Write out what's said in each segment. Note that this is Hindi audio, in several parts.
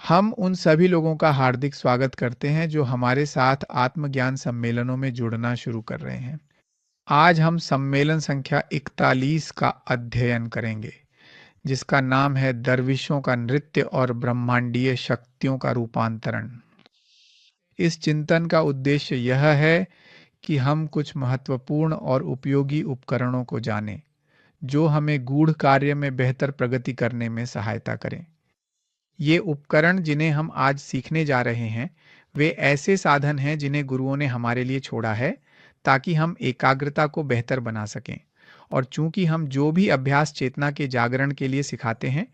हम उन सभी लोगों का हार्दिक स्वागत करते हैं जो हमारे साथ आत्मज्ञान सम्मेलनों में जुड़ना शुरू कर रहे हैं। आज हम सम्मेलन संख्या 41 का अध्ययन करेंगे, जिसका नाम है दरविशों का नृत्य और ब्रह्मांडीय शक्तियों का रूपांतरण। इस चिंतन का उद्देश्य यह है कि हम कुछ महत्वपूर्ण और उपयोगी उपकरणों को जानें, जो हमें गूढ़ कार्य में बेहतर प्रगति करने में सहायता करें। ये उपकरण जिन्हें हम आज सीखने जा रहे हैं, वे ऐसे साधन हैं जिन्हें गुरुओं ने हमारे लिए छोड़ा है, ताकि हम एकाग्रता को बेहतर बना सकें। और चूंकि हम जो भी अभ्यास चेतना के जागरण के लिए सिखाते हैं,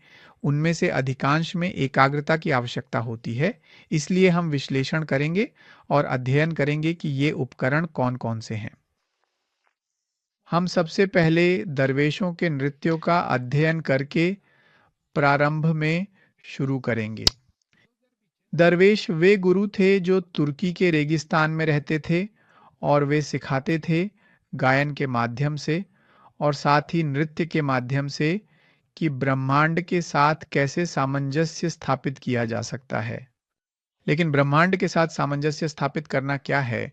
उनमें से अधिकांश में एकाग्रता की आवश्यकता होती है, इसलिए हम विश्लेषण करेंगे और अध्ययन करेंगे कि ये उपकरण कौन-कौन से हैं। हम सबसे पहले दरवेशों के नृत्यों का अध्ययन करके प्रारंभ में शुरू करेंगे। दरवेश वे गुरु थे जो तुर्की के रेगिस्तान में रहते थे और वे सिखाते थे गायन के माध्यम से और साथ ही नृत्य के माध्यम से कि ब्रह्मांड के साथ कैसे सामंजस्य स्थापित किया जा सकता है। लेकिन ब्रह्मांड के साथ सामंजस्य स्थापित करना क्या है?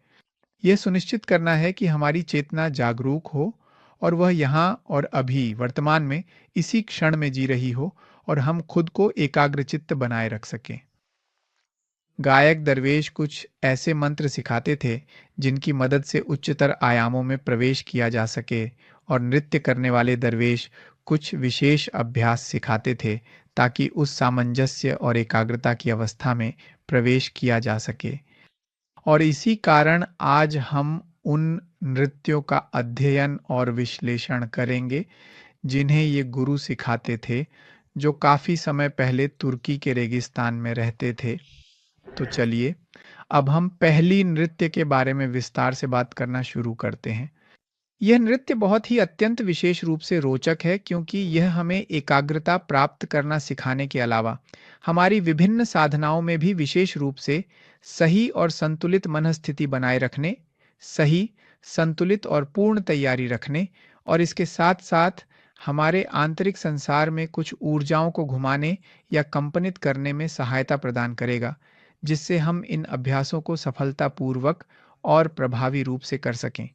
यह सुनिश्चित करना है कि हमारी चेतना जागरूक हो और वह यहाँ और अभी वर्तमान में इसी क्षण में जी रही हो और हम खुद को एकाग्रचित्त बनाए रख सकें। गायक दरवेश कुछ ऐसे मंत्र सिखाते थे जिनकी मदद से उच्चतर आयामों में प्रवेश किया जा सके, और नृत्य करने वाले दरवेश कुछ विशेष अभ्यास सिखाते थे ताकि उस सामंजस्य और एकाग्रता की अवस्था में प्रवेश किया जा सके। और इसी कारण आज हम उन नृत्यों का अध्ययन और विश्लेषण करेंगे जिन्हें ये गुरु सिखाते थे, जो काफ़ी समय पहले तुर्की के रेगिस्तान में रहते थे। तो चलिए अब हम पहली नृत्य के बारे में विस्तार से बात करना शुरू करते हैं। यह नृत्य बहुत ही अत्यंत विशेष रूप से रोचक है, क्योंकि यह हमें एकाग्रता प्राप्त करना सिखाने के अलावा हमारी विभिन्न साधनाओं में भी विशेष रूप से सही और संतुलित मनस्थिति बनाए रखने, सही, संतुलित और पूर्ण तैयारी रखने और इसके साथ साथ हमारे आंतरिक संसार में कुछ ऊर्जाओं को घुमाने या कंपनित करने में सहायता प्रदान करेगा, जिससे हम इन अभ्यासों को सफलतापूर्वक और प्रभावी रूप से कर सकें।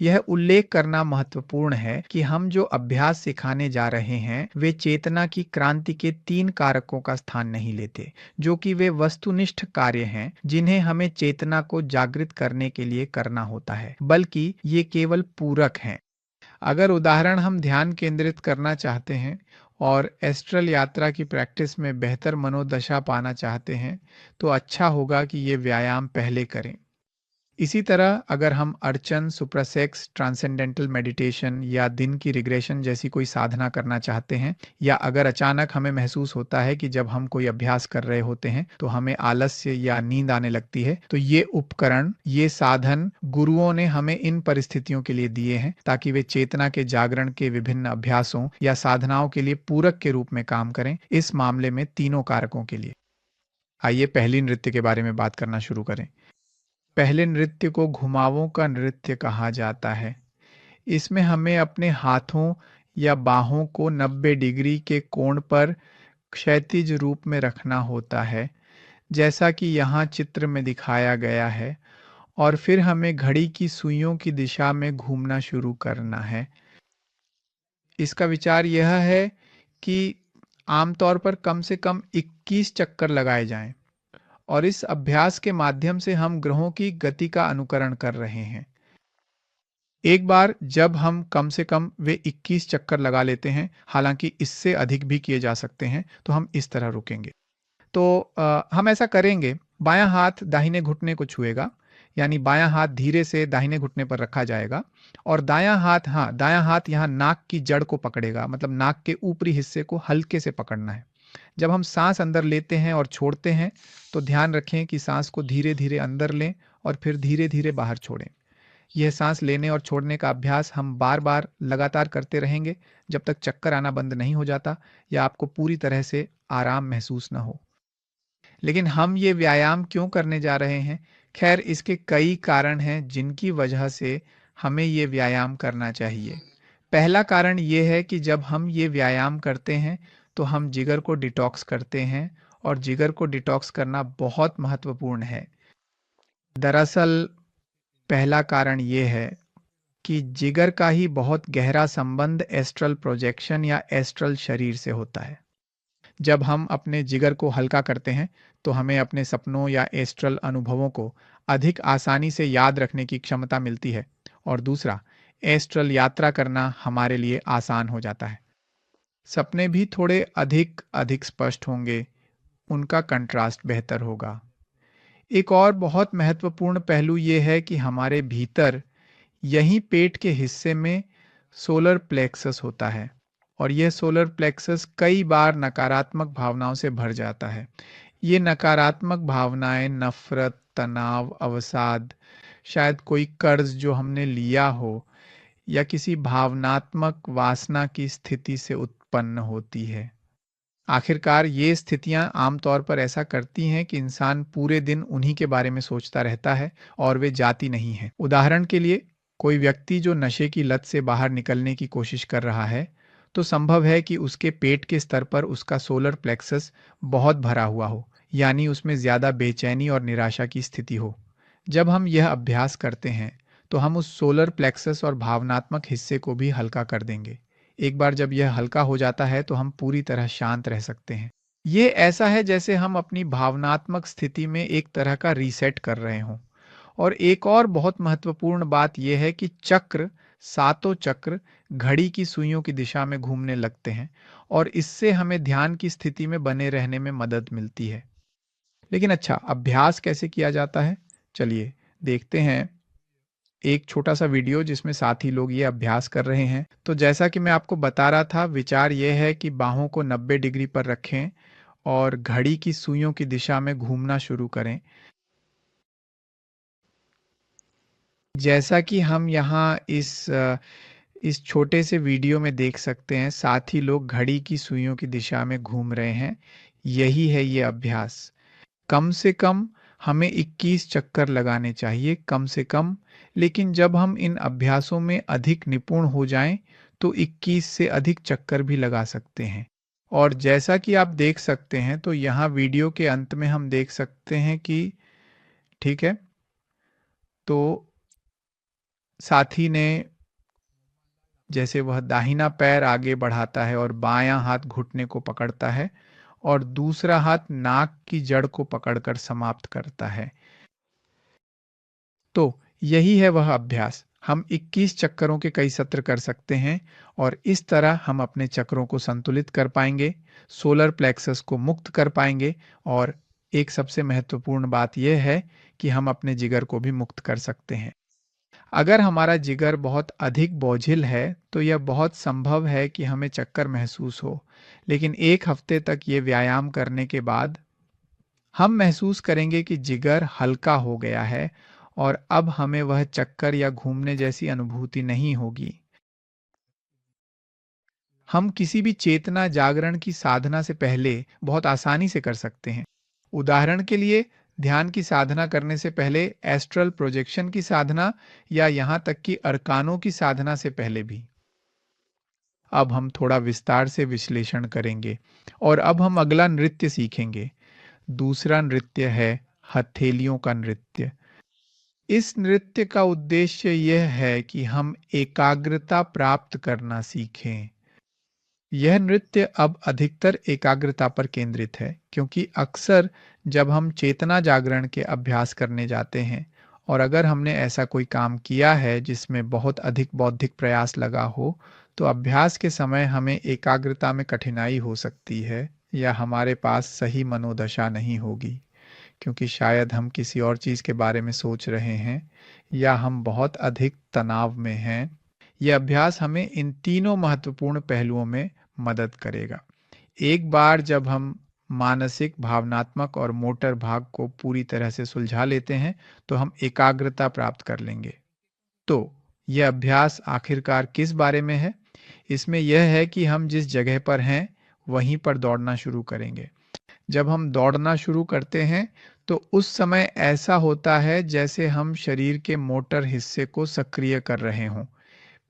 यह उल्लेख करना महत्वपूर्ण है कि हम जो अभ्यास सिखाने जा रहे हैं, वे चेतना की क्रांति के 3 कारकों का स्थान नहीं लेते, जो कि वे वस्तुनिष्ठ कार्य हैं जिन्हें हमें चेतना को जागृत करने के लिए करना होता है, बल्कि ये केवल पूरक हैं। अगर उदाहरण हम ध्यान केंद्रित करना चाहते हैं और एस्ट्रल यात्रा की प्रैक्टिस में बेहतर मनोदशा पाना चाहते हैं, तो अच्छा होगा कि ये व्यायाम पहले करें। इसी तरह अगर हम अर्चन, सुप्रासेक्स, ट्रांसेंडेंटल मेडिटेशन या दिन की रिग्रेशन जैसी कोई साधना करना चाहते हैं, या अगर अचानक हमें महसूस होता है कि जब हम कोई अभ्यास कर रहे होते हैं तो हमें आलस्य या नींद आने लगती है, तो ये उपकरण, ये साधन गुरुओं ने हमें इन परिस्थितियों के लिए दिए हैं ताकि वे चेतना के जागरण के विभिन्न अभ्यासों या साधनाओं के लिए पूरक के रूप में काम करें, इस मामले में तीनों कारकों के लिए। आइए पहली नृत्य के बारे में बात करना शुरू करें। पहले नृत्य को घुमावों का नृत्य कहा जाता है। इसमें हमें अपने हाथों या बाहों को 90 डिग्री के कोण पर क्षैतिज रूप में रखना होता है, जैसा कि यहाँ चित्र में दिखाया गया है, और फिर हमें घड़ी की सुइयों की दिशा में घूमना शुरू करना है। इसका विचार यह है कि आमतौर पर कम से कम 21 चक्कर लगाए जाएं, और इस अभ्यास के माध्यम से हम ग्रहों की गति का अनुकरण कर रहे हैं। एक बार जब हम कम से कम वे 21 चक्कर लगा लेते हैं, हालांकि इससे अधिक भी किए जा सकते हैं, तो हम इस तरह रुकेंगे। तो हम ऐसा करेंगे। बायां हाथ दाहिने घुटने को छुएगा, यानी बायां हाथ धीरे से दाहिने घुटने पर रखा जाएगा, और दायां हाथ यहाँ नाक की जड़ को पकड़ेगा, मतलब नाक के ऊपरी हिस्से को हल्के से पकड़ना है। जब हम सांस अंदर लेते हैं और छोड़ते हैं, तो ध्यान रखें कि सांस को धीरे धीरे अंदर लें और फिर धीरे धीरे बाहर छोड़ें। यह सांस लेने और छोड़ने का अभ्यास हम बार बार लगातार करते रहेंगे, जब तक चक्कर आना बंद नहीं हो जाता या आपको पूरी तरह से आराम महसूस न हो। लेकिन हम ये व्यायाम क्यों करने जा रहे हैं? खैर, इसके कई कारण हैं जिनकी वजह से हमें ये व्यायाम करना चाहिए। पहला कारण ये है कि जब हम ये व्यायाम करते हैं तो हम जिगर को डिटॉक्स करते हैं और जिगर को डिटॉक्स करना बहुत महत्वपूर्ण है। दरअसल पहला कारण ये है कि जिगर का ही बहुत गहरा संबंध एस्ट्रल प्रोजेक्शन या एस्ट्रल शरीर से होता है। जब हम अपने जिगर को हल्का करते हैं तो हमें अपने सपनों या एस्ट्रल अनुभवों को अधिक आसानी से याद रखने की क्षमता मिलती है, और दूसरा, एस्ट्रल यात्रा करना हमारे लिए आसान हो जाता है। सपने भी थोड़े अधिक अधिक स्पष्ट होंगे, उनका कंट्रास्ट बेहतर होगा। एक और बहुत महत्वपूर्ण पहलू ये है कि हमारे भीतर यहीं पेट के हिस्से में सोलर प्लेक्सस होता है, और यह सोलर प्लेक्सस कई बार नकारात्मक भावनाओं से भर जाता है। ये नकारात्मक भावनाएं नफरत, तनाव, अवसाद, शायद कोई कर्ज जो हमने लिया हो, या किसी भावनात्मक वासना की स्थिति से उत्पन्न होती है। आखिरकार ये स्थितियां आमतौर पर ऐसा करती हैं कि इंसान पूरे दिन उन्हीं के बारे में सोचता रहता है और वे जाती नहीं हैं। उदाहरण के लिए, कोई व्यक्ति जो नशे की लत से बाहर निकलने की कोशिश कर रहा है, तो संभव है कि उसके पेट के स्तर पर उसका सोलर प्लेक्सस बहुत भरा हुआ हो, यानी उसमें ज़्यादा बेचैनी और निराशा की स्थिति हो। जब हम यह अभ्यास करते हैं तो हम उस सोलर प्लेक्सस और भावनात्मक हिस्से को भी हल्का कर देंगे। एक बार जब यह हल्का हो जाता है तो हम पूरी तरह शांत रह सकते हैं। ये ऐसा है जैसे हम अपनी भावनात्मक स्थिति में एक तरह का रीसेट कर रहे हों। और एक और बहुत महत्वपूर्ण बात यह है कि सातों चक्र घड़ी की सुइयों की दिशा में घूमने लगते हैं, और इससे हमें ध्यान की स्थिति में बने रहने में मदद मिलती है। लेकिन अच्छा, अभ्यास कैसे किया जाता है? चलिए देखते हैं एक छोटा सा वीडियो जिसमें साथी लोग ये अभ्यास कर रहे हैं। तो जैसा कि मैं आपको बता रहा था, विचार ये है कि बाहों को 90 डिग्री पर रखें और घड़ी की सुइयों की दिशा में घूमना शुरू करें। जैसा कि हम यहाँ इस छोटे से वीडियो में देख सकते हैं, साथी लोग घड़ी की सुइयों की दिशा में घूम रहे हैं। यही है ये अभ्यास। कम से कम हमें 21 चक्कर लगाने चाहिए, कम से कम। लेकिन जब हम इन अभ्यासों में अधिक निपुण हो जाएं, तो 21 से अधिक चक्कर भी लगा सकते हैं। और जैसा कि आप देख सकते हैं, तो यहाँ वीडियो के अंत में हम देख सकते हैं कि ठीक है, तो साथी ने, जैसे वह दाहिना पैर आगे बढ़ाता है और बायां हाथ घुटने को पकड़ता है और दूसरा हाथ नाक की जड़ को पकड़कर समाप्त करता है। तो यही है वह अभ्यास। हम 21 चक्करों के कई सत्र कर सकते हैं, और इस तरह हम अपने चक्रों को संतुलित कर पाएंगे, सोलर प्लेक्सस को मुक्त कर पाएंगे, और एक सबसे महत्वपूर्ण बात यह है कि हम अपने जिगर को भी मुक्त कर सकते हैं। अगर हमारा जिगर बहुत अधिक बोझिल है तो यह बहुत संभव है कि हमें चक्कर महसूस हो, लेकिन 1 हफ्ते तक ये व्यायाम करने के बाद हम महसूस करेंगे कि जिगर हल्का हो गया है, और अब हमें वह चक्कर या घूमने जैसी अनुभूति नहीं होगी। हम किसी भी चेतना जागरण की साधना से पहले बहुत आसानी से कर सकते हैं। उदाहरण के लिए, ध्यान की साधना करने से पहले, एस्ट्रल प्रोजेक्शन की साधना, या यहाँ तक कि अरकानों की साधना से पहले भी। अब हम थोड़ा विस्तार से विश्लेषण करेंगे, और अब हम अगला नृत्य सीखेंगे। दूसरा नृत्य है हथेलियों का नृत्य। इस नृत्य का उद्देश्य यह है कि हम एकाग्रता प्राप्त करना सीखें। यह नृत्य अब अधिकतर एकाग्रता पर केंद्रित है, क्योंकि अक्सर जब हम चेतना जागरण के अभ्यास करने जाते हैं, और अगर हमने ऐसा कोई काम किया है जिसमें बहुत अधिक बौद्धिक प्रयास लगा हो, तो अभ्यास के समय हमें एकाग्रता में कठिनाई हो सकती है, या हमारे पास सही मनोदशा नहीं होगी, क्योंकि शायद हम किसी और चीज़ के बारे में सोच रहे हैं, या हम बहुत अधिक तनाव में हैं। यह अभ्यास हमें इन तीनों महत्वपूर्ण पहलुओं में मदद करेगा। एक बार जब हम मानसिक, भावनात्मक और मोटर भाग को पूरी तरह से सुलझा लेते हैं, तो हम एकाग्रता प्राप्त कर लेंगे। तो यह अभ्यास आखिरकार किस बारे में है? इसमें यह है कि हम जिस जगह पर हैं, वहीं पर दौड़ना शुरू करेंगे। जब हम दौड़ना शुरू करते हैं, तो उस समय ऐसा होता है जैसे हम शरीर के मोटर हिस्से को सक्रिय कर रहे हों।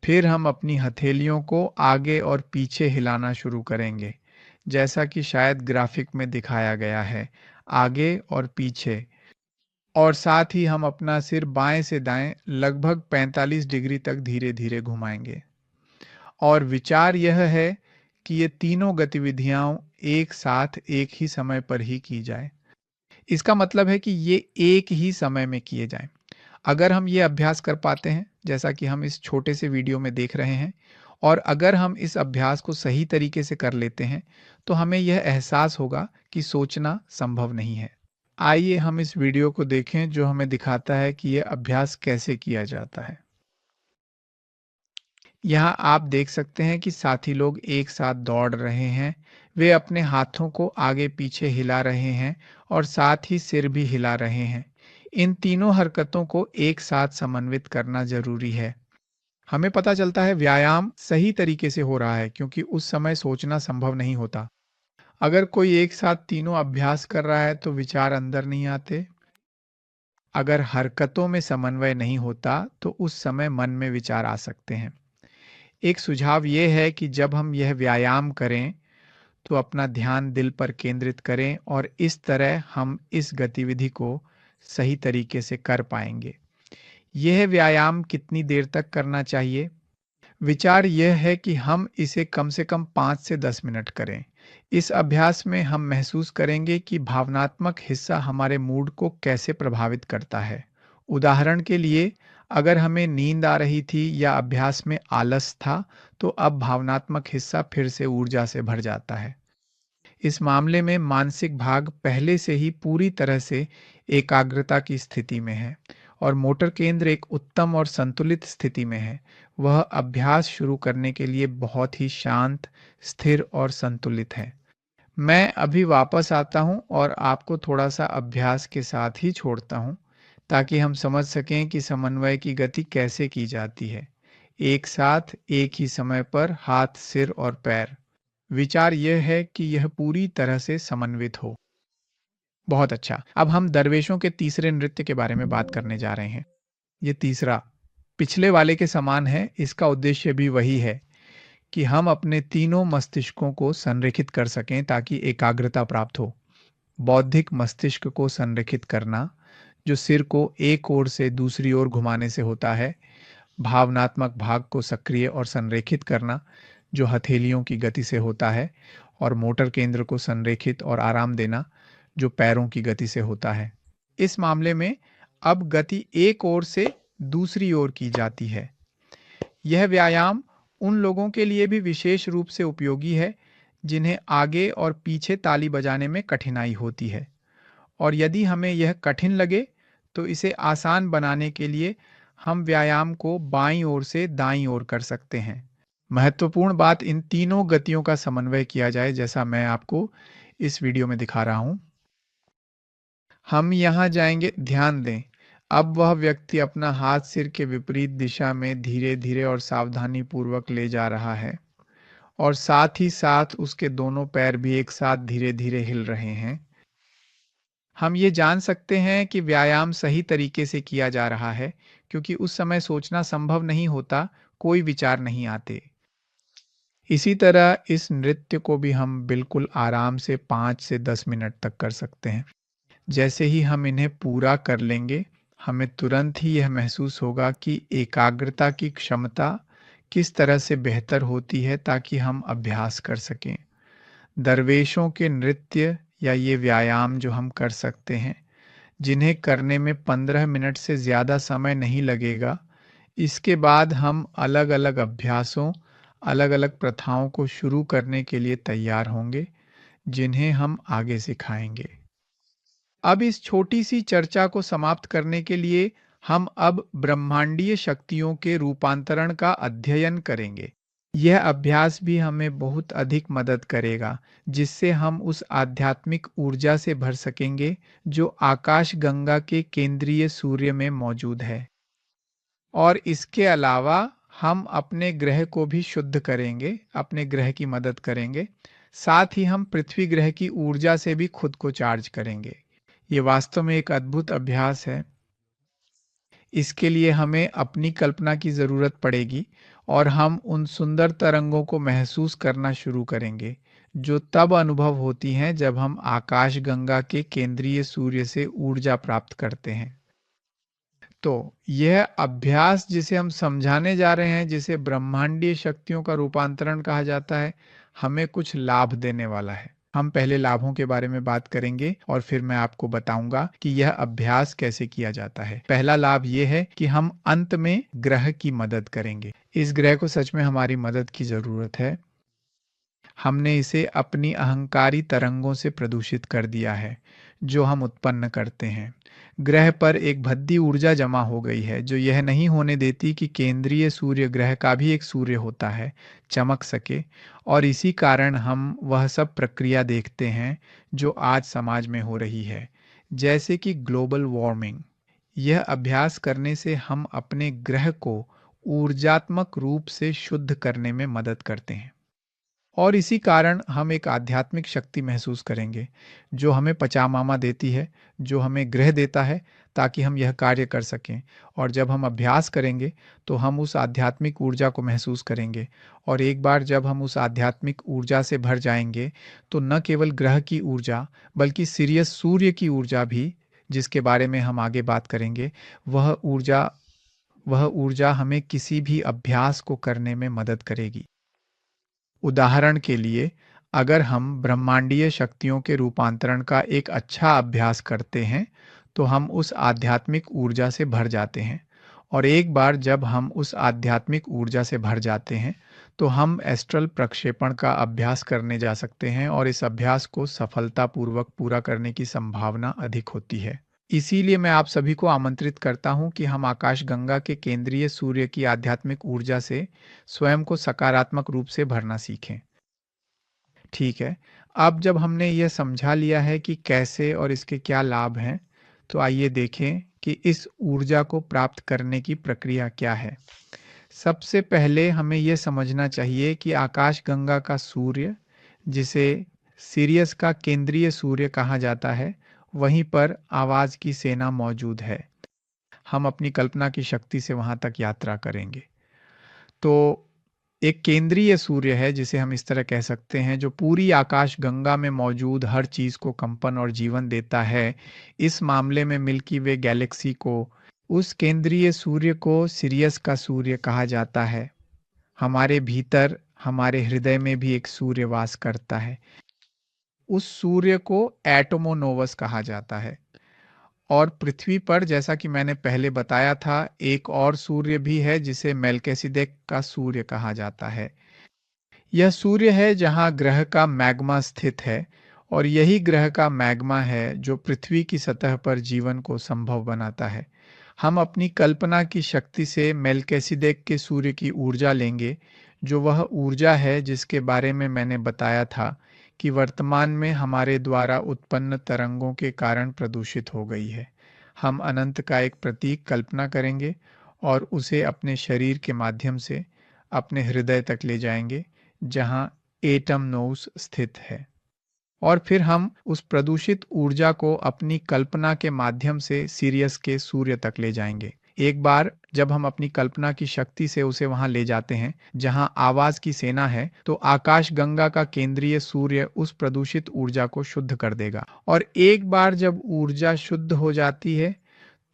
फिर हम अपनी हथेलियों को आगे और पीछे हिलाना शुरू करेंगे, जैसा कि शायद ग्राफिक में दिखाया गया है, आगे और पीछे। और साथ ही हम अपना सिर बाएं से दाएं लगभग 45 डिग्री तक धीरे-धीरे घुमाएंगे। और विचार यह है कि ये तीनों गतिविधियां एक साथ एक ही समय पर ही की जाए। इसका मतलब है कि ये एक ही समय में किए जाएं। अगर हम ये अभ्यास कर पाते हैं, जैसा कि हम इस छोटे से वीडियो में देख रहे हैं, और अगर हम इस अभ्यास को सही तरीके से कर लेते हैं, तो हमें यह एहसास होगा कि सोचना संभव नहीं है। आइए हम इस वीडियो को देखें जो हमें दिखाता है कि यह अभ्यास कैसे किया जाता है। यहाँ आप देख सकते हैं कि साथी लोग एक साथ दौड़ रहे हैं। वे अपने हाथों को आगे पीछे हिला रहे हैं और साथ ही सिर भी हिला रहे हैं। इन तीनों हरकतों को एक साथ समन्वित करना जरूरी है। हमें पता चलता है व्यायाम सही तरीके से हो रहा है क्योंकि उस समय सोचना संभव नहीं होता। अगर कोई एक साथ तीनों अभ्यास कर रहा है तो विचार अंदर नहीं आते। अगर हरकतों में समन्वय नहीं होता तो उस समय मन में विचार आ सकते हैं। एक सुझाव ये है कि जब हम यह व्यायाम करें तो अपना ध्यान दिल पर केंद्रित करें और इस तरह हम इस गतिविधि को सही तरीके से कर पाएंगे। यह व्यायाम कितनी देर तक करना चाहिए? विचार यह है कि हम इसे कम से कम 5 से 10 मिनट करें। इस अभ्यास में हम महसूस करेंगे कि भावनात्मक हिस्सा हमारे मूड को कैसे प्रभावित करता है। उदाहरण के लिए, अगर हमें नींद आ रही थी या अभ्यास में आलस था, तो अब भावनात्मक हिस्सा फिर से ऊर्जा से भर जाता है। इस मामले में मानसिक भाग पहले से ही पूरी तरह से एकाग्रता की स्थिति में है और मोटर केंद्र एक उत्तम और संतुलित स्थिति में है। वह अभ्यास शुरू करने के लिए बहुत ही शांत, स्थिर और संतुलित है। मैं अभी वापस आता हूं और आपको थोड़ा सा अभ्यास के साथ ही छोड़ता हूं ताकि हम समझ सकें कि समन्वय की गति कैसे की जाती है। एक साथ एक ही समय पर हाथ, सिर और पैर। विचार यह है कि यह पूरी तरह से समन्वित हो। बहुत अच्छा। अब हम दरवेशों के तीसरे नृत्य के बारे में बात करने जा रहे हैं। ये तीसरा पिछले वाले के समान है। इसका उद्देश्य भी वही है कि हम अपने तीनों मस्तिष्कों को संरेखित कर सकें ताकि एकाग्रता प्राप्त हो। बौद्धिक मस्तिष्क को संरेखित करना, जो सिर को एक ओर से दूसरी ओर घुमाने से होता है। भावनात्मक भाग को सक्रिय और संरेखित करना, जो हथेलियों की गति से होता है। और मोटर केंद्र को संरेखित और आराम देना, जो पैरों की गति से होता है। इस मामले में अब गति एक ओर से दूसरी ओर की जाती है। यह व्यायाम उन लोगों के लिए भी विशेष रूप से उपयोगी है जिन्हें आगे और पीछे ताली बजाने में कठिनाई होती है। और यदि हमें यह कठिन लगे तो इसे आसान बनाने के लिए हम व्यायाम को बाईं ओर से दाईं ओर कर सकते हैं। महत्वपूर्ण बात इन तीनों गतियों का समन्वय किया जाए, जैसा मैं आपको इस वीडियो में दिखा रहा हूं। हम यहाँ जाएंगे, ध्यान दें। अब वह व्यक्ति अपना हाथ सिर के विपरीत दिशा में धीरे धीरे और सावधानी पूर्वक ले जा रहा है और साथ ही साथ उसके दोनों पैर भी एक साथ धीरे धीरे हिल रहे हैं। हम ये जान सकते हैं कि व्यायाम सही तरीके से किया जा रहा है क्योंकि उस समय सोचना संभव नहीं होता, कोई विचार नहीं आते। इसी तरह इस नृत्य को भी हम बिल्कुल आराम से 5 से 10 मिनट तक कर सकते हैं। जैसे ही हम इन्हें पूरा कर लेंगे, हमें तुरंत ही यह महसूस होगा कि एकाग्रता की क्षमता किस तरह से बेहतर होती है ताकि हम अभ्यास कर सकें। दरवेशों के नृत्य या ये व्यायाम जो हम कर सकते हैं, जिन्हें करने में 15 मिनट से ज़्यादा समय नहीं लगेगा। इसके बाद हम अलग-अलग अभ्यासों, अलग-अलग प्रथाओं को शुरू करने के लिए तैयार होंगे, जिन्हें हम आगे सिखाएंगे। अब इस छोटी सी चर्चा को समाप्त करने के लिए हम अब ब्रह्मांडीय शक्तियों के रूपांतरण का अध्ययन करेंगे। यह अभ्यास भी हमें बहुत अधिक मदद करेगा, जिससे हम उस आध्यात्मिक ऊर्जा से भर सकेंगे जो आकाश गंगा के केंद्रीय सूर्य में मौजूद है। और इसके अलावा हम अपने ग्रह को भी शुद्ध करेंगे, अपने ग्रह की मदद करेंगे। साथ ही हम पृथ्वी ग्रह की ऊर्जा से भी खुद को चार्ज करेंगे। ये वास्तव में एक अद्भुत अभ्यास है। इसके लिए हमें अपनी कल्पना की ज़रूरत पड़ेगी और हम उन सुंदर तरंगों को महसूस करना शुरू करेंगे जो तब अनुभव होती हैं जब हम आकाशगंगा के केंद्रीय सूर्य से ऊर्जा प्राप्त करते हैं। तो यह अभ्यास जिसे हम समझाने जा रहे हैं, जिसे ब्रह्मांडीय शक्तियों का रूपांतरण कहा जाता है, हमें कुछ लाभ देने वाला है। हम पहले लाभों के बारे में बात करेंगे और फिर मैं आपको बताऊंगा कि यह अभ्यास कैसे किया जाता है। पहला लाभ यह है कि हम अंत में ग्रह की मदद करेंगे। इस ग्रह को सच में हमारी मदद की जरूरत है। हमने इसे अपनी अहंकारी तरंगों से प्रदूषित कर दिया है, जो हम उत्पन्न करते हैं। ग्रह पर एक भद्दी ऊर्जा जमा हो गई है, जो यह नहीं होने देती कि केंद्रीय सूर्य ग्रह का भी एक सूर्य होता है, चमक सके। और इसी कारण हम वह सब प्रक्रिया देखते हैं जो आज समाज में हो रही है, जैसे कि ग्लोबल वार्मिंग। यह अभ्यास करने से हम अपने ग्रह को ऊर्जात्मक रूप से शुद्ध करने में मदद करते हैं। और इसी कारण हम एक आध्यात्मिक शक्ति महसूस करेंगे, जो हमें पचामामा देती है, जो हमें ग्रह देता है, ताकि हम यह कार्य कर सकें। और जब हम अभ्यास करेंगे तो हम उस आध्यात्मिक ऊर्जा को महसूस करेंगे। और एक बार जब हम उस आध्यात्मिक ऊर्जा से भर जाएंगे, तो न केवल ग्रह की ऊर्जा, बल्कि सिरियस सूर्य की ऊर्जा भी, जिसके बारे में हम आगे बात करेंगे, वह ऊर्जा वह ऊर्जा हमें किसी भी अभ्यास को करने में मदद करेगी। उदाहरण के लिए, अगर हम ब्रह्मांडीय शक्तियों के रूपांतरण का एक अच्छा अभ्यास करते हैं, तो हम उस आध्यात्मिक ऊर्जा से भर जाते हैं। और एक बार जब हम उस आध्यात्मिक ऊर्जा से भर जाते हैं, तो हम एस्ट्रल प्रक्षेपण का अभ्यास करने जा सकते हैं और इस अभ्यास को सफलतापूर्वक पूरा करने की संभावना अधिक होती है। इसीलिए मैं आप सभी को आमंत्रित करता हूं कि हम आकाशगंगा के केंद्रीय सूर्य की आध्यात्मिक ऊर्जा से स्वयं को सकारात्मक रूप से भरना सीखें। ठीक है, अब जब हमने यह समझा लिया है कि कैसे और इसके क्या लाभ हैं, तो आइए देखें कि इस ऊर्जा को प्राप्त करने की प्रक्रिया क्या है। सबसे पहले हमें यह समझना चाहिए कि आकाशगंगा का सूर्य, जिसे सिरियस का केंद्रीय सूर्य कहा जाता है, वहीं पर आवाज की सेना मौजूद है। हम अपनी कल्पना की शक्ति से वहां तक यात्रा करेंगे। तो एक केंद्रीय सूर्य है, जिसे हम इस तरह कह सकते हैं, जो पूरी आकाश गंगा में मौजूद हर चीज को कंपन और जीवन देता है। इस मामले में मिल्की वे गैलेक्सी को, उस केंद्रीय सूर्य को सिरियस का सूर्य कहा जाता है। हमारे भीतर, हमारे हृदय में भी एक सूर्य वास करता है। उस सूर्य को एटोमोनोवस कहा जाता है। और पृथ्वी पर, जैसा कि मैंने पहले बताया था, एक और सूर्य भी है जिसे मेल्किसेदेक का सूर्य कहा जाता है। यह सूर्य है जहां ग्रह का मैग्मा स्थित है, और यही ग्रह का मैग्मा है जो पृथ्वी की सतह पर जीवन को संभव बनाता है। हम अपनी कल्पना की शक्ति से मेल्किसेदेक के सूर्य की ऊर्जा लेंगे, जो वह ऊर्जा है जिसके बारे में मैंने बताया था कि वर्तमान में हमारे द्वारा उत्पन्न तरंगों के कारण प्रदूषित हो गई है। हम अनंत का एक प्रतीक कल्पना करेंगे और उसे अपने शरीर के माध्यम से अपने हृदय तक ले जाएंगे, जहां एटम नोस स्थित है। और फिर हम उस प्रदूषित ऊर्जा को अपनी कल्पना के माध्यम से सिरियस के सूर्य तक ले जाएंगे। एक बार जब हम अपनी कल्पना की शक्ति से उसे वहां ले जाते हैं जहां आवाज की सेना है, तो आकाश गंगा का केंद्रीय सूर्य उस प्रदूषित ऊर्जा को शुद्ध कर देगा। और एक बार जब ऊर्जा शुद्ध हो जाती है,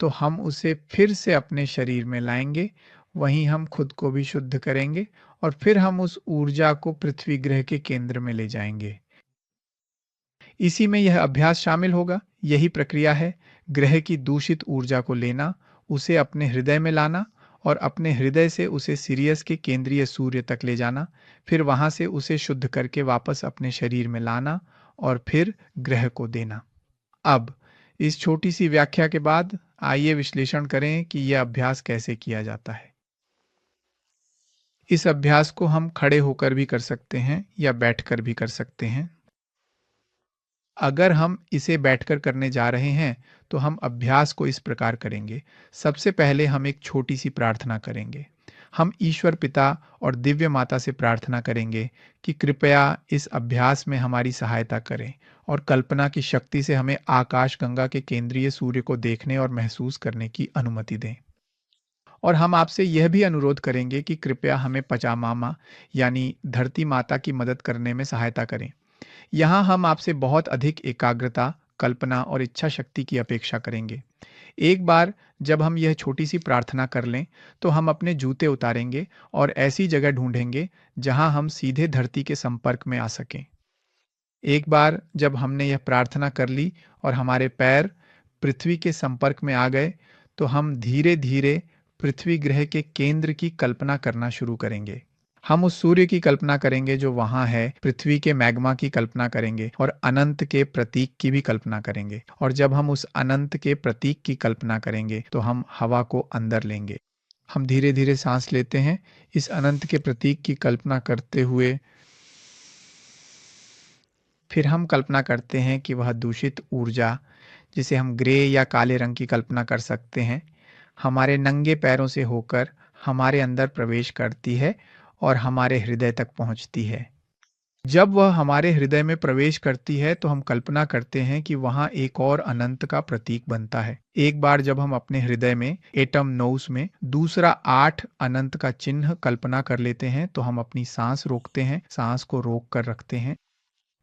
तो हम उसे फिर से अपने शरीर में लाएंगे। वहीं हम खुद को भी शुद्ध करेंगे और फिर हम उस ऊर्जा को पृथ्वी ग्रह के केंद्र में ले जाएंगे। इसी में यह अभ्यास शामिल होगा। यही प्रक्रिया है, ग्रह की दूषित ऊर्जा को लेना, उसे अपने हृदय में लाना और अपने हृदय से उसे सिरियस के केंद्रीय सूर्य तक ले जाना, फिर वहां से उसे शुद्ध करके वापस अपने शरीर में लाना और फिर ग्रह को देना। अब इस छोटी सी व्याख्या के बाद आइए विश्लेषण करें कि यह अभ्यास कैसे किया जाता है। इस अभ्यास को हम खड़े होकर भी कर सकते हैं या बैठकर भी कर सकते हैं। अगर हम इसे बैठकर करने जा रहे हैं, तो हम अभ्यास को इस प्रकार करेंगे। सबसे पहले हम एक छोटी सी प्रार्थना करेंगे। हम ईश्वर पिता और दिव्य माता से प्रार्थना करेंगे कि कृपया इस अभ्यास में हमारी सहायता करें और कल्पना की शक्ति से हमें आकाश गंगा के केंद्रीय सूर्य को देखने और महसूस करने की अनुमति दें। और हम आपसे यह भी अनुरोध करेंगे कि कृपया हमें पचामामा यानी धरती माता की मदद करने में सहायता करें। यहाँ हम आपसे बहुत अधिक एकाग्रता, कल्पना और इच्छा शक्ति की अपेक्षा करेंगे। एक बार जब हम यह छोटी-सी प्रार्थना कर लें, तो हम अपने जूते उतारेंगे और ऐसी जगह ढूँढेंगे, जहाँ हम सीधे धरती के संपर्क में आ सकें। एक बार जब हमने यह प्रार्थना कर ली और हमारे पैर पृथ्वी के संपर्क में आ गए, तो हम धीरे-धीरे पृथ्वी ग्रह के केंद्र की कल्पना करना शुरू करेंगे। हम उस सूर्य की कल्पना करेंगे जो वहाँ है, पृथ्वी के मैग्मा की कल्पना करेंगे और अनंत के प्रतीक की भी कल्पना करेंगे। और जब हम उस अनंत के प्रतीक की कल्पना करेंगे, तो हम हवा को अंदर लेंगे। हम धीरे-धीरे साँस लेते हैं, इस अनंत के प्रतीक की कल्पना करते हुए। फिर हम कल्पना करते हैं कि वह दूषित ऊर्जा, जिसे हम ग्रे या काले रंग की कल्पना कर सकते हैं, हमारे नंगे पैरों से होकर हमारे अंदर प्रवेश करती है और हमारे हृदय तक पहुंचती है। जब वह हमारे हृदय में प्रवेश करती है, तो हम कल्पना करते हैं कि वहाँ एक और अनंत का प्रतीक बनता है। एक बार जब हम अपने हृदय में एटम नोस में दूसरा 8 अनंत का चिन्ह कल्पना कर लेते हैं, तो हम अपनी सांस रोकते हैं, सांस को रोक कर रखते हैं।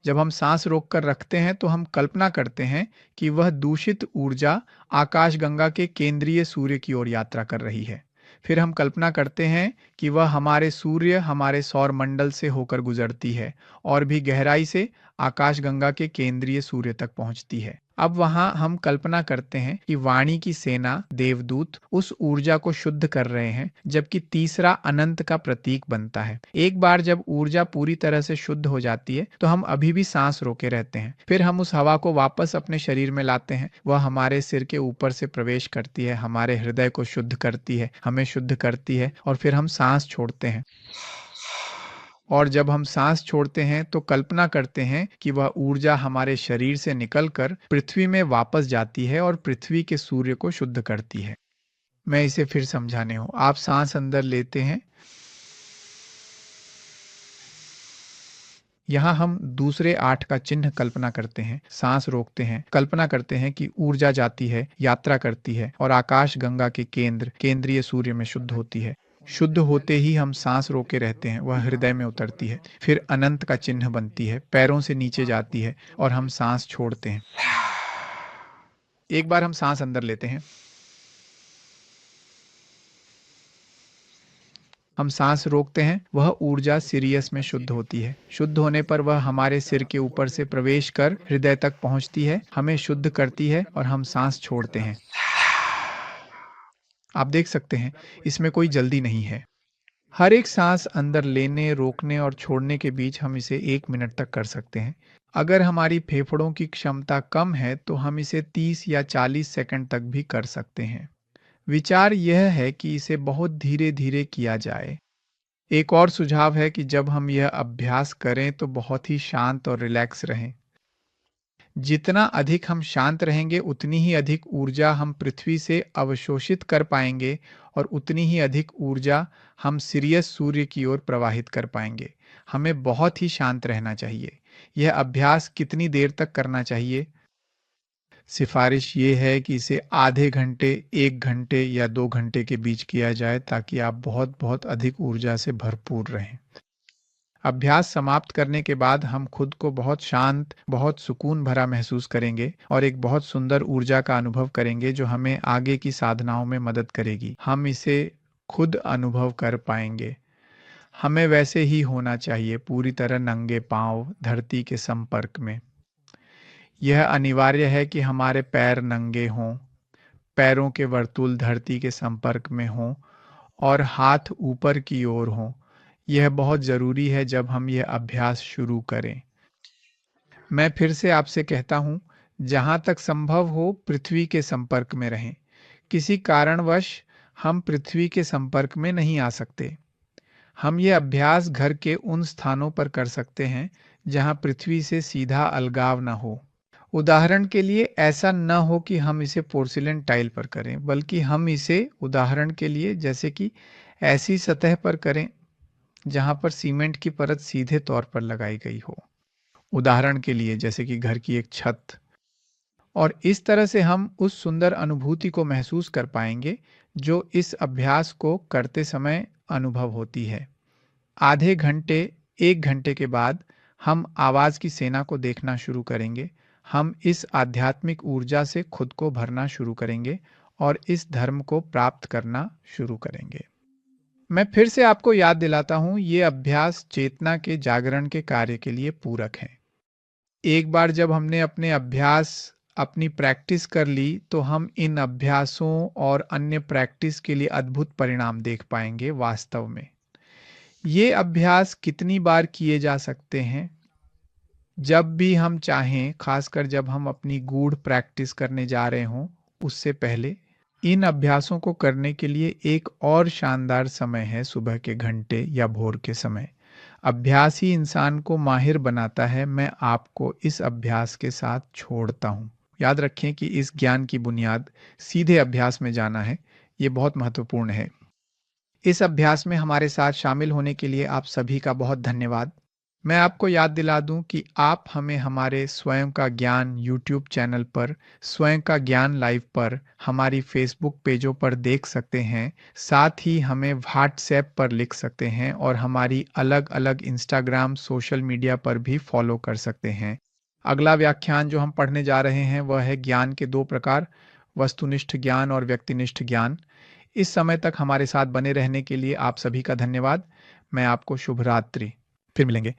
जब हम सांस रोककर रखते हैं, तो हम कल्पना करते हैं कि वह दूषित ऊर्जा आकाशगंगा के केंद्रीय सूर्य की ओर यात्रा कर रही है। फिर हम कल्पना करते हैं कि वह हमारे सूर्य, हमारे सौर मंडल से होकर गुजरती है और भी गहराई से आकाशगंगा के केंद्रीय सूर्य तक पहुंचती है। अब वहां हम कल्पना करते हैं कि वाणी की सेना, देवदूत उस ऊर्जा को शुद्ध कर रहे हैं, जबकि तीसरा अनंत का प्रतीक बनता है। एक बार जब ऊर्जा पूरी तरह से शुद्ध हो जाती है, तो हम अभी भी सांस रोके रहते हैं। फिर हम उस हवा को वापस अपने शरीर में लाते हैं। वह हमारे सिर के ऊपर से प्रवेश करती है, हमारे हृदय को शुद्ध करती है, हमें शुद्ध करती है और फिर हम सांस छोड़ते हैं। और जब हम सांस छोड़ते हैं, तो कल्पना करते हैं कि वह ऊर्जा हमारे शरीर से निकलकर पृथ्वी में वापस जाती है और पृथ्वी के सूर्य को शुद्ध करती है। मैं इसे फिर समझाने हूँ। आप सांस अंदर लेते हैं। यहाँ हम दूसरे 8 का चिन्ह कल्पना करते हैं, सांस रोकते हैं, कल्पना करते हैं कि ऊर्जा जाती है, यात्रा करती है और आकाश गंगा के केंद्रीय सूर्य में शुद्ध होती है। शुद्ध होते ही हम सांस रोके रहते हैं, वह हृदय में उतरती है, फिर अनंत का चिन्ह बनती है, पैरों से नीचे जाती है और हम सांस छोड़ते हैं। एक बार हम सांस अंदर लेते हैं। हम सांस रोकते हैं, वह ऊर्जा सिरियस में शुद्ध होती है। शुद्ध होने पर वह हमारे सिर के ऊपर से प्रवेश कर हृदय तक पहुंचती है, हमें शुद्ध करती है और हम सांस छोड़ते हैं। आप देख सकते हैं, इसमें कोई जल्दी नहीं है। हर एक सांस अंदर लेने, रोकने और छोड़ने के बीच हम इसे 1 मिनट तक कर सकते हैं। अगर हमारी फेफड़ों की क्षमता कम है, तो हम इसे 30 या 40 सेकंड तक भी कर सकते हैं। विचार यह है कि इसे बहुत धीरे-धीरे किया जाए। एक और सुझाव है कि जब हम यह अभ्यास करें, तो बहुत ही शांत और रिलैक्स रहें। जितना अधिक हम शांत रहेंगे, उतनी ही अधिक ऊर्जा हम पृथ्वी से अवशोषित कर पाएंगे और उतनी ही अधिक ऊर्जा हम सिरियस सूर्य की ओर प्रवाहित कर पाएंगे। हमें बहुत ही शांत रहना चाहिए। यह अभ्यास कितनी देर तक करना चाहिए? सिफारिश ये है कि इसे आधे घंटे, 1 घंटे या 2 घंटे के बीच किया जाए, ताकि आप बहुत-बहुत अधिक ऊर्जा से भरपूर रहें। अभ्यास समाप्त करने के बाद हम खुद को बहुत शांत, बहुत सुकून भरा महसूस करेंगे और एक बहुत सुंदर ऊर्जा का अनुभव करेंगे, जो हमें आगे की साधनाओं में मदद करेगी। हम इसे खुद अनुभव कर पाएंगे। हमें वैसे ही होना चाहिए, पूरी तरह नंगे पाँव धरती के संपर्क में। यह अनिवार्य है कि हमारे पैर नंगे हों, पैरों के वर्तुल धरती के संपर्क में हों और हाथ ऊपर की ओर हों। यह बहुत ज़रूरी है जब हम यह अभ्यास शुरू करें। मैं फिर से आपसे कहता हूँ, जहाँ तक संभव हो पृथ्वी के संपर्क में रहें। किसी कारणवश हम पृथ्वी के संपर्क में नहीं आ सकते। हम ये अभ्यास घर के उन स्थानों पर कर सकते हैं, जहाँ पृथ्वी से सीधा अलगाव ना हो। उदाहरण के लिए, ऐसा न हो कि हम इसे पोर्सिलेन टाइल पर करें, बल्कि हम इसे उदाहरण के लिए जैसे कि ऐसी सतह पर करें जहां पर सीमेंट की परत सीधे तौर पर लगाई गई हो। उदाहरण के लिए जैसे कि घर की एक छत। और इस तरह से हम उस सुंदर अनुभूति को महसूस कर पाएंगे जो इस अभ्यास को करते समय अनुभव होती है। आधे घंटे, 1 घंटे के बाद हम आवाज़ की सेना को देखना शुरू करेंगे। हम इस आध्यात्मिक ऊर्जा से खुद को भरना शुरू करेंगे और इस धर्म को प्राप्त करना शुरू करेंगे। मैं फिर से आपको याद दिलाता हूँ, ये अभ्यास चेतना के जागरण के कार्य के लिए पूरक हैं। एक बार जब हमने अपनी प्रैक्टिस कर ली, तो हम इन अभ्यासों और अन्य प्रैक्टिस के लिए अद्भुत परिणाम देख पाएंगे वास्तव में। ये अभ्यास कितनी बार किए जा सकते हैं? जब भी हम चाहें, खासकर जब हम अपनी गूढ़ प्रैक्टिस करने जा रहे हों, उससे पहले। इन अभ्यासों को करने के लिए एक और शानदार समय है सुबह के घंटे या भोर के समय। अभ्यास ही इंसान को माहिर बनाता है। मैं आपको इस अभ्यास के साथ छोड़ता हूँ। याद रखें कि इस ज्ञान की बुनियाद सीधे अभ्यास में जाना है। ये बहुत महत्वपूर्ण है। इस अभ्यास में हमारे साथ शामिल होने के लिए आप सभी का बहुत धन्यवाद। मैं आपको याद दिला दूं कि आप हमें हमारे स्वयं का ज्ञान यूट्यूब चैनल पर, स्वयं का ज्ञान लाइव पर, हमारी फेसबुक पेजों पर देख सकते हैं। साथ ही हमें व्हाट्सएप पर लिख सकते हैं और हमारी अलग-अलग इंस्टाग्राम सोशल मीडिया पर भी फॉलो कर सकते हैं। अगला व्याख्यान जो हम पढ़ने जा रहे हैं वह है ज्ञान के 2 प्रकार, वस्तुनिष्ठ ज्ञान और व्यक्तिनिष्ठ ज्ञान। इस समय तक हमारे साथ बने रहने के लिए आप सभी का धन्यवाद। मैं आपको शुभ रात्रि। फिर मिलेंगे।